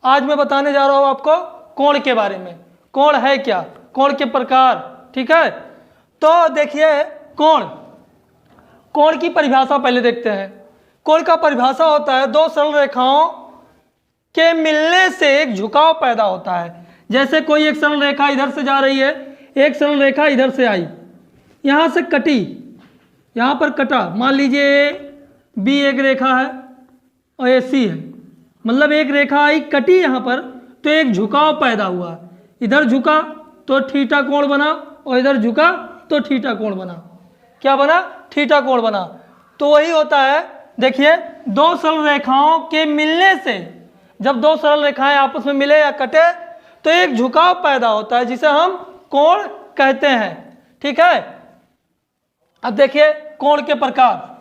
आज मैं बताने जा रहा हूँ आपको कोण के बारे में। कोण है क्या, कोण के प्रकार, ठीक है। तो देखिए कोण, कोण की परिभाषा पहले देखते हैं। कोण का परिभाषा होता है दो सरल रेखाओं के मिलने से एक झुकाव पैदा होता है। जैसे कोई एक सरल रेखा इधर से जा रही है, एक सरल रेखा इधर से आई, यहां से कटी, यहां पर कटा, मान लीजिए बी एक रेखा है और ए सी है, मतलब एक रेखा आई कटी यहां पर, तो एक झुकाव पैदा हुआ। इधर झुका तो थीटा कोण बना और इधर झुका तो थीटा कोण बना। क्या बना? थीटा कोण बना। तो वही होता है, देखिए दो सरल रेखाओं के मिलने से, जब दो सरल रेखाएं आपस में मिले या कटे तो एक झुकाव पैदा होता है जिसे हम कोण कहते हैं, ठीक है। अब देखिए कोण के प्रकार,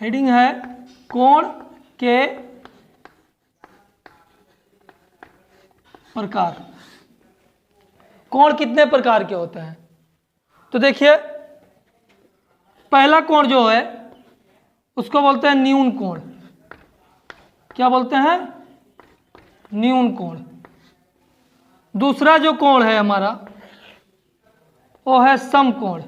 हेडिंग है कोण के प्रकार। कोण कितने प्रकार के होते हैं? तो देखिए पहला कोण जो है उसको बोलते हैं न्यून कोण। क्या बोलते हैं? न्यून कोण। दूसरा जो कोण है हमारा वो है समकोण।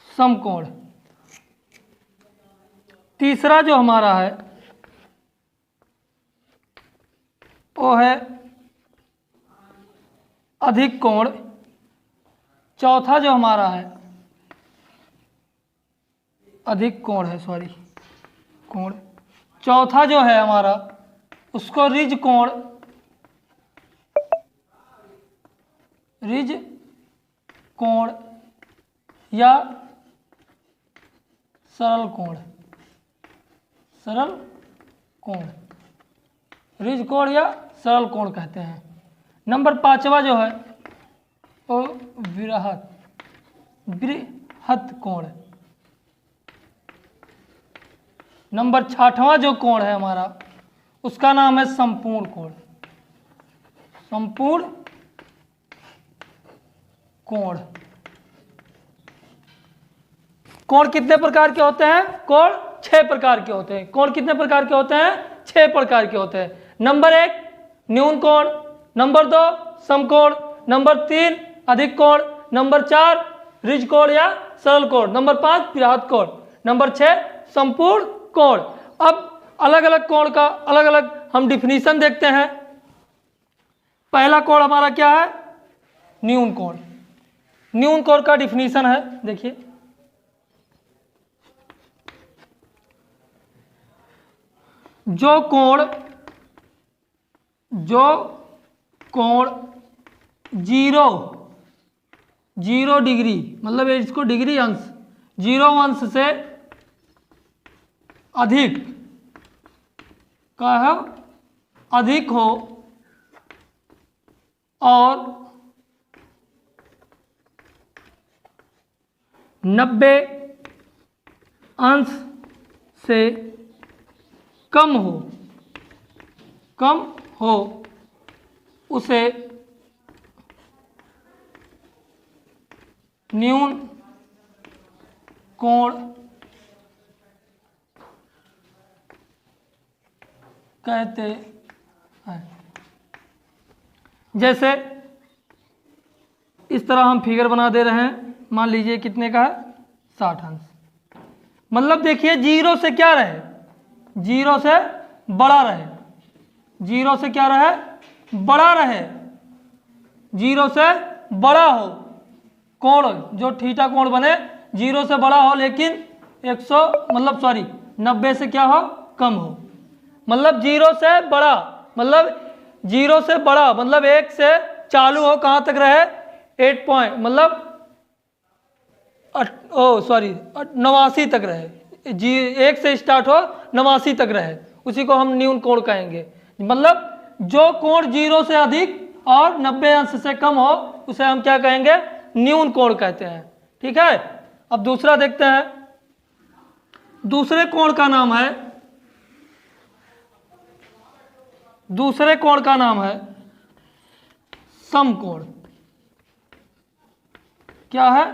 समकोण। तीसरा जो हमारा है वो है अधिक कोण। चौथा जो हमारा है अधिक कोण है, सॉरी कोण। चौथा जो है हमारा उसको रिज कोण, रिज कोण या सरल कोण, सरल कोण, रिज कोण या सरल कोण कहते हैं। नंबर पांचवा जो है वो बृहत कोण। नंबर छठवां जो कोण है हमारा उसका नाम है संपूर्ण कोण। संपूर्ण कोण। कोण कितने प्रकार के होते हैं? कोण 6 प्रकार के होते हैं। कोण कितने प्रकार के होते हैं? 6 प्रकार के होते हैं। नंबर 1 न्यून कोण, नंबर 2 समकोण, नंबर 3 अधिक कोण, नंबर 4 रिज कोण या सरल कोण, नंबर 5 बृहत कोण, नंबर 6 संपूर्ण कोण। अब अलग अलग कोण का अलग अलग हम डिफिनीशन देखते हैं। पहला कोण हमारा क्या है? न्यून कोण। न्यून कोण का डिफिनीशन है, देखिए जो कोण 0 डिग्री, मतलब इसको डिग्री अंश 0 अंश से अधिक का है, अधिक हो और 90 अंश से कम हो उसे न्यून कोण कहते हैं। जैसे इस तरह हम फिगर बना दे रहे हैं, मान लीजिए कितने का है? 60 अंश। मतलब देखिए 0 से क्या रहे? 0 से बड़ा रहे। 0 से क्या रहे? बड़ा रहे। 0 से बड़ा हो कोण, जो थीटा कोण बने 0 से बड़ा हो, लेकिन 100 मतलब सॉरी 90 से क्या हो? कम हो। मतलब 0 से बड़ा, मतलब 0 से बड़ा मतलब 1 से चालू हो, कहाँ तक रहे? 8 पॉइंट, मतलब 89 तक रहे। 1 से स्टार्ट हो 89 तक रहे, उसी को हम न्यून कोण कहेंगे। मतलब जो कोण 0 से अधिक और 90 अंश से कम हो उसे हम क्या कहेंगे? न्यून कोण कहते हैं, ठीक है। अब दूसरा देखते हैं। दूसरे कोण का नाम है, दूसरे कोण का नाम है समकोण। क्या है?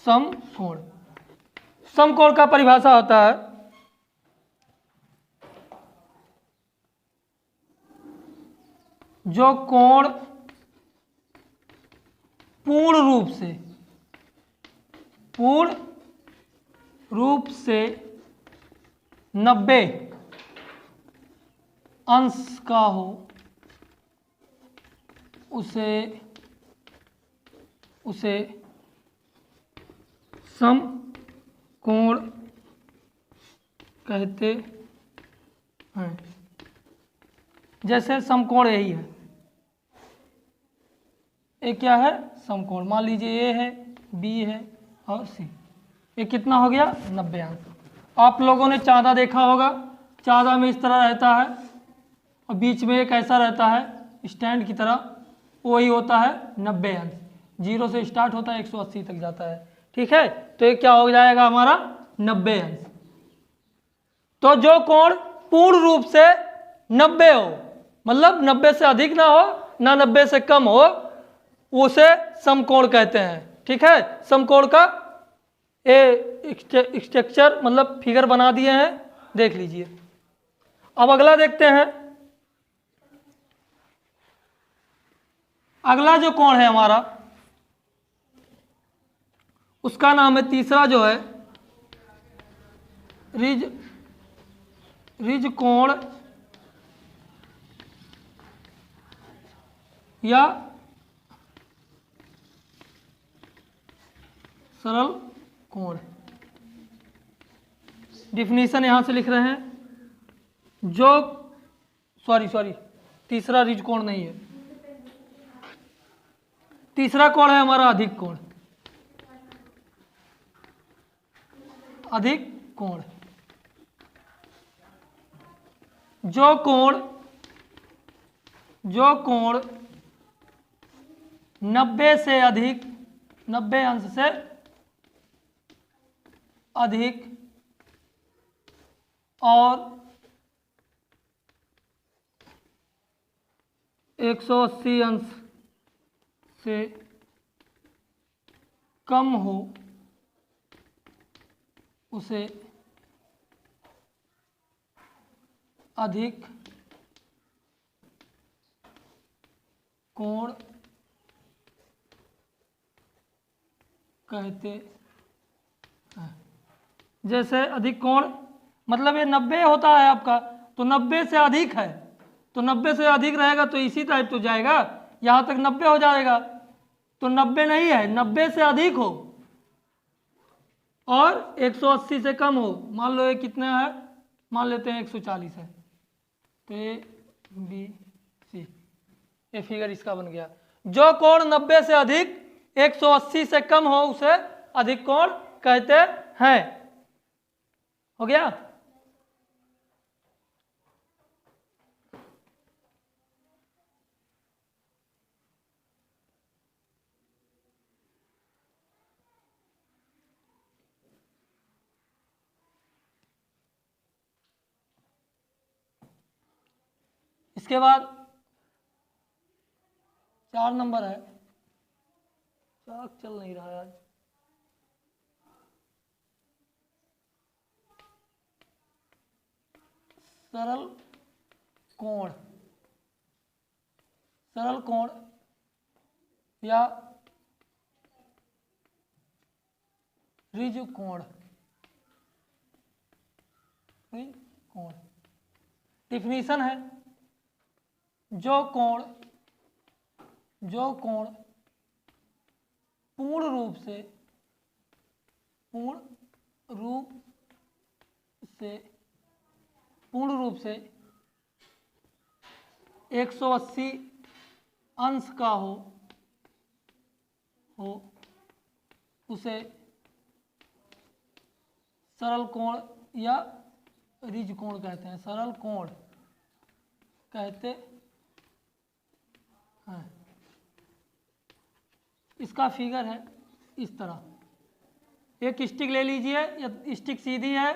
समकोण। समकोण का परिभाषा होता है जो कोण पूर्ण रूप से 90 अंश का हो उसे समकोण कहते हैं। जैसे समकोण यही है, ये क्या है? समकोण। मान लीजिए ए है, बी है और सी। ये कितना हो गया? 90 अंश। आप लोगों ने चाँदा देखा होगा, चाँदा में इस तरह रहता है और बीच में एक ऐसा रहता है स्टैंड की तरह, वही होता है 90 अंश। 0 से स्टार्ट होता है 180 तक जाता है, ठीक है। तो ये क्या हो जाएगा हमारा? 90 अंश। तो जो कोण पूर्ण रूप से 90 हो, मतलब 90 से अधिक ना हो ना 90 से कम हो, उसे समकोण कहते हैं, ठीक है। समकोण का स्ट्रक्चर मतलब फिगर बना दिए हैं, देख लीजिए। अब अगला देखते हैं। अगला जो कोण है हमारा, उसका नाम है, तीसरा जो है, रिज कोण या सरल कोण। डिफिनीशन यहां से लिख रहे हैं। जो सॉरी तीसरा रिज कोण नहीं है, तीसरा कोण है हमारा अधिक कोण। अधिक कोण, जो कोण 90 से अधिक, 90 अंश से अधिक और 180 अंश से कम हो, उसे अधिक कोण कहते हैं। जैसे अधिक कोण मतलब ये 90 होता है आपका, तो 90 से अधिक है, तो 90 से अधिक रहेगा तो इसी टाइप तो जाएगा, यहाँ तक 90 हो जाएगा। तो 90 नहीं है, 90 से अधिक हो और 180 से कम हो। मान लो ये कितना है, मान लेते हैं 140 है, तो ए बी सी, ये फिगर इसका बन गया। जो कोण 90 से अधिक 180 से कम हो, उसे अधिक कोण कहते हैं। हो गया? इसके बाद 4 नंबर है, चाक चल नहीं रहा है आज। सरल कोण, सरल कोण या रिज कोण। कोण डिफिनीशन है, जो कोण पूर्ण रूप से 180 अंश का हो उसे सरल कोण या रिज कोण कहते हैं। सरल कोण कहते हैं। इसका फिगर है इस तरह, एक स्टिक ले लीजिए, या स्टिक सीधी है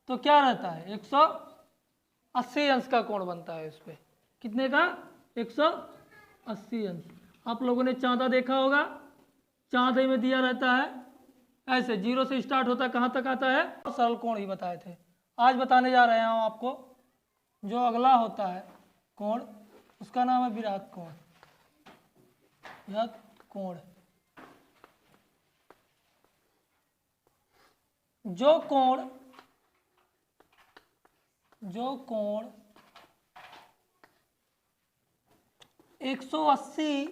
तो क्या रहता है, 180 अंश का कोण बनता है। उस पर कितने का? 180 अंश। आप लोगों ने चाँदा देखा होगा, चाँदई में दिया रहता है, ऐसे 0 से स्टार्ट होता है, कहाँ तक आता है, सरल कोण ही बताए थे। आज बताने जा रहे हैं हम आपको जो अगला होता है कोण, उसका नाम है विराट कोण। विराट कोण, जो कोण 180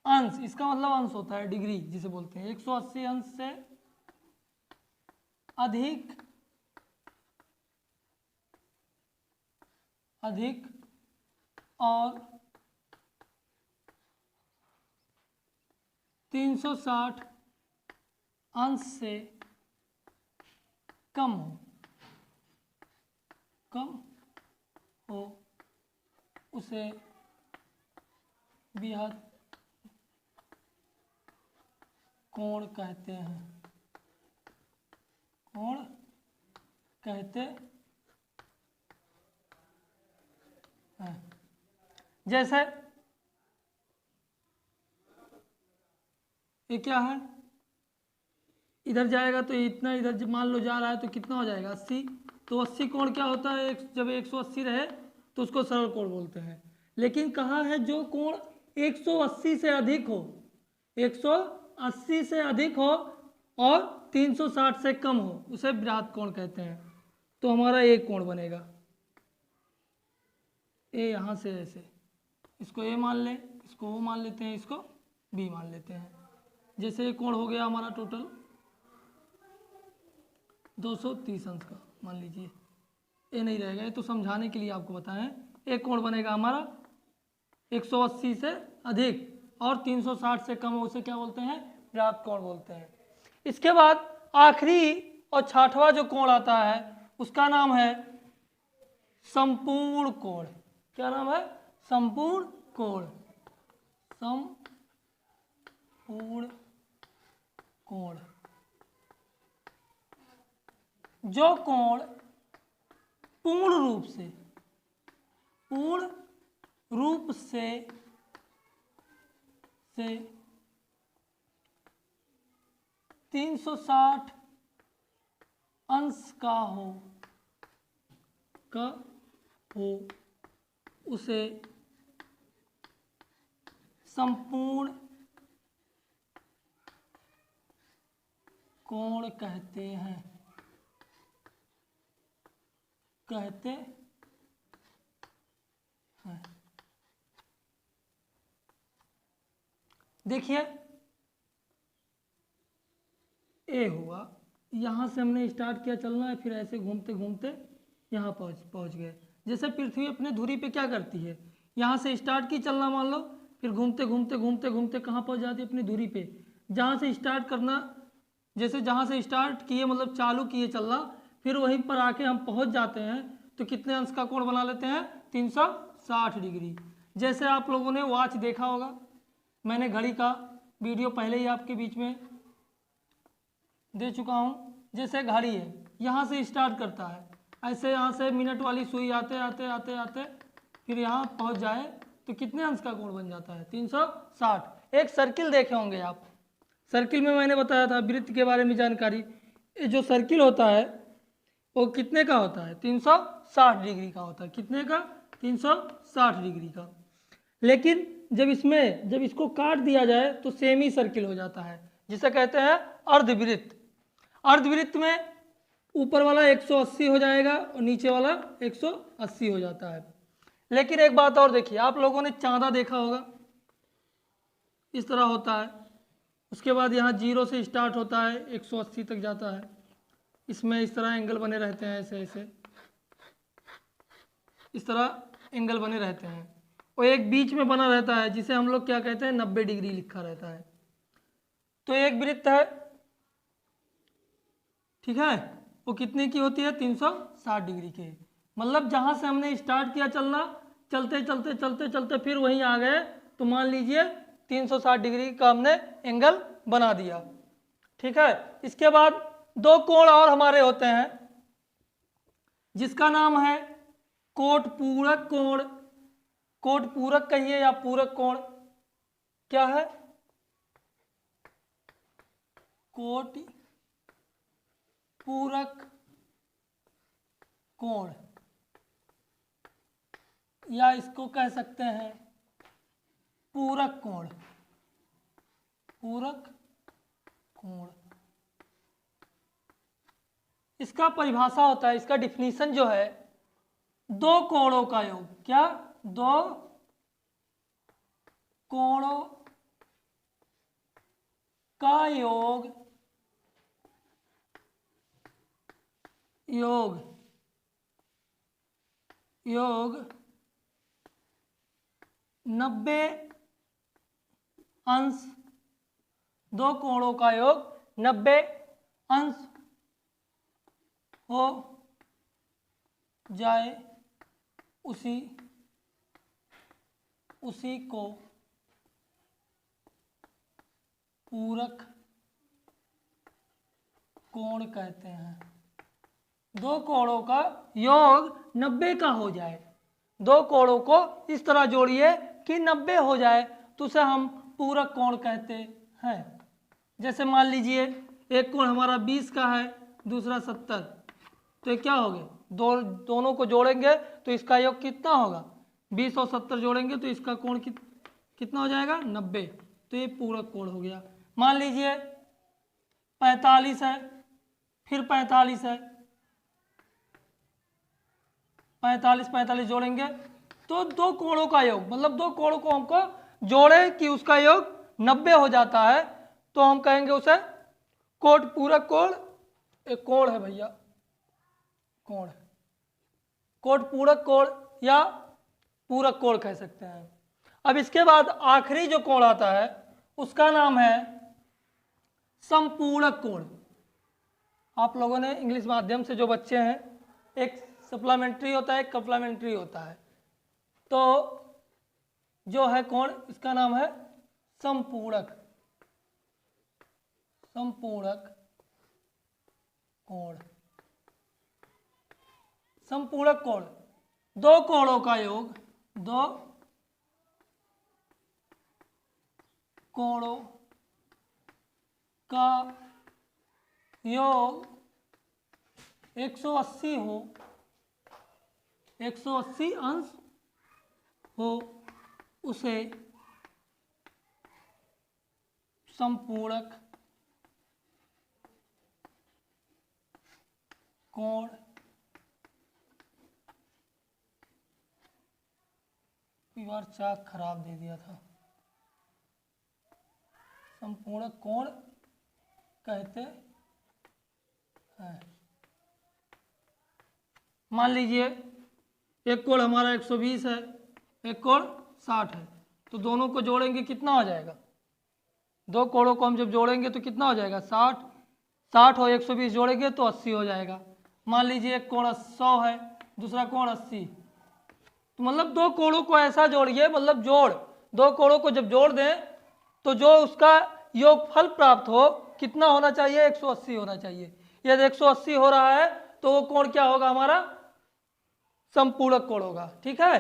अंश, इसका मतलब अंश होता है डिग्री जिसे बोलते हैं, 180 अंश से अधिक और 360 अंश से कम हो उसे विहत कोण कहते हैं। कोण कहते हैं। जैसे ये क्या है, इधर जाएगा तो इतना, इधर मान लो जा रहा है तो कितना हो जाएगा 80, तो 80 कोण क्या होता है, जब 180 रहे तो उसको सरल कोण बोलते हैं। लेकिन कहा है जो कोण 180 से अधिक हो, 180 से अधिक हो और 360 से कम हो उसे विराट कोण कहते हैं। तो हमारा एक कोण बनेगा, ए यहाँ से ऐसे, इसको ए मान ले, इसको ओ मान लेते हैं, इसको बी मान लेते हैं। जैसे ये कोण हो गया हमारा टोटल 230 अंश का, मान लीजिए ए नहीं रहेगा, ये तो समझाने के लिए आपको बताएं। एक कोण बनेगा हमारा 180 से अधिक और 360 से कम हो उसे क्या बोलते हैं, विराट कोण बोलते हैं। इसके बाद आखिरी और 6वां जो कोण आता है उसका नाम है संपूर्ण कोण। क्या नाम है, संपूर्ण कोण। संपूर्ण कोण, जो कोण पूर्ण रूप से 360 अंश का हो उसे संपूर्ण कोण कहते हैं। देखिए ए हुआ, यहाँ से हमने स्टार्ट किया चलना है, फिर ऐसे घूमते घूमते यहाँ पहुँच गए। जैसे पृथ्वी अपने धुरी पे क्या करती है, यहाँ से स्टार्ट की चलना मान लो, फिर घूमते घूमते कहाँ पहुँच जाती है, अपनी धुरी पे। जहाँ से स्टार्ट करना, जैसे जहाँ से स्टार्ट किए मतलब चालू किए चलना, फिर वहीं पर आके हम पहुँच जाते हैं तो कितने अंश का कोण बना लेते हैं, 360 डिग्री। जैसे आप लोगों ने वॉच देखा होगा, मैंने घड़ी का वीडियो पहले ही आपके बीच में दे चुका हूँ। जैसे घड़ी है, यहाँ से स्टार्ट करता है, ऐसे यहाँ से मिनट वाली सुई आते आते फिर यहाँ पहुँच जाए तो कितने अंश का कोण बन जाता है, 360। एक सर्किल देखे होंगे आप, सर्किल में मैंने बताया था वृत्त के बारे में जानकारी। ये जो सर्किल होता है वो कितने का होता है, 360 डिग्री का होता है। कितने का, 360 डिग्री का। लेकिन जब इसको काट दिया जाए तो सेमी सर्किल हो जाता है, जिसे कहते हैं अर्धवृत्त। अर्धवृत्त में ऊपर वाला 180 हो जाएगा और नीचे वाला 180 हो जाता है। लेकिन एक बात और देखिए, आप लोगों ने चांदा देखा होगा, इस तरह होता है। उसके बाद यहाँ 0 से स्टार्ट होता है, 180 तक जाता है। इसमें इस तरह एंगल बने रहते हैं, ऐसे इस तरह एंगल बने रहते हैं। और एक बीच में बना रहता है जिसे हम लोग क्या कहते हैं, 90 डिग्री लिखा रहता है। तो एक वृत्त है, ठीक है, वो कितने की होती है, 360 डिग्री की। मतलब जहाँ से हमने स्टार्ट किया चलना, चलते फिर वहीं आ गए तो मान लीजिए 360 डिग्री का हमने एंगल बना दिया। ठीक है, इसके बाद दो कोण और हमारे होते हैं जिसका नाम है कोट पूरक कोण। कोट पूरक कहिए या पूरक कोण। क्या है, कोटि पूरक कोण, या इसको कह सकते हैं पूरक कोण। पूरक कोण, इसका परिभाषा होता है, इसका डिफिनीशन जो है, दो कोणों का योग। क्या? दो कोणों का योग, योग 90 अंश, दो कोणों का योग 90 अंश हो जाए, उसी को पूरक कोण कहते हैं। दो कोणों का योग 90 का हो जाए, दो कोणों को इस तरह जोड़िए कि 90 हो जाए, तो उसे हम पूरक कोण कहते हैं। जैसे मान लीजिए एक कोण हमारा 20 का है, दूसरा 70, तो ये क्या हो गए? दोनों को जोड़ेंगे तो इसका योग कितना होगा? 20 और 70 जोड़ेंगे तो इसका कोण कितना हो जाएगा? 90। तो ये पूरक कोण हो गया। मान लीजिए 45 है, फिर 45 है, 45 जोड़ेंगे तो दो कोणों का योग, मतलब दो कोणों को हमको जोड़े कि उसका योग 90 हो जाता है, तो हम कहेंगे उसे कोट पूरक कोण। एक कोण है भैया, कोण, कोट पूरक कोण या पूरक कोण कह सकते हैं। अब इसके बाद आखिरी जो कोण आता है उसका नाम है समपूरक कोण। आप लोगों ने इंग्लिश माध्यम से जो बच्चे हैं, एक सप्लीमेंट्री होता है, एक कम्प्लीमेंट्री होता है, तो जो है कोण इसका नाम है समपूरक, समपूरक कोण। समपूरक कोण, दो कोणों का योग, दो कोणों का योग 180 हो, 180 अंश हो, उसे समपूरक कोण बार चाक खराब दे दिया था, समपूरक कोण कहते हैं। मान लीजिए एक कोण हमारा 120 है, एक कोण 60 है, तो दोनों को जोड़ेंगे कितना हो जाएगा? दो कोणों को हम जब जोड़ेंगे तो कितना हो जाएगा? 60। 60 और 120 जोड़ेंगे तो 80 हो जाएगा। मान लीजिए एक कोण 100 है, दूसरा कोण 80, तो मतलब दो कोणों को ऐसा जोड़िए, मतलब दो कोणों को जब जोड़ दें तो जो उसका योगफल प्राप्त हो कितना होना चाहिए? 180 होना चाहिए। यदि 180 हो रहा है तो वो कोण क्या होगा? हमारा समपूरक कोण होगा। ठीक है,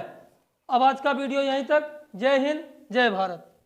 अब आज का वीडियो यहीं तक। जय हिंद, जय भारत।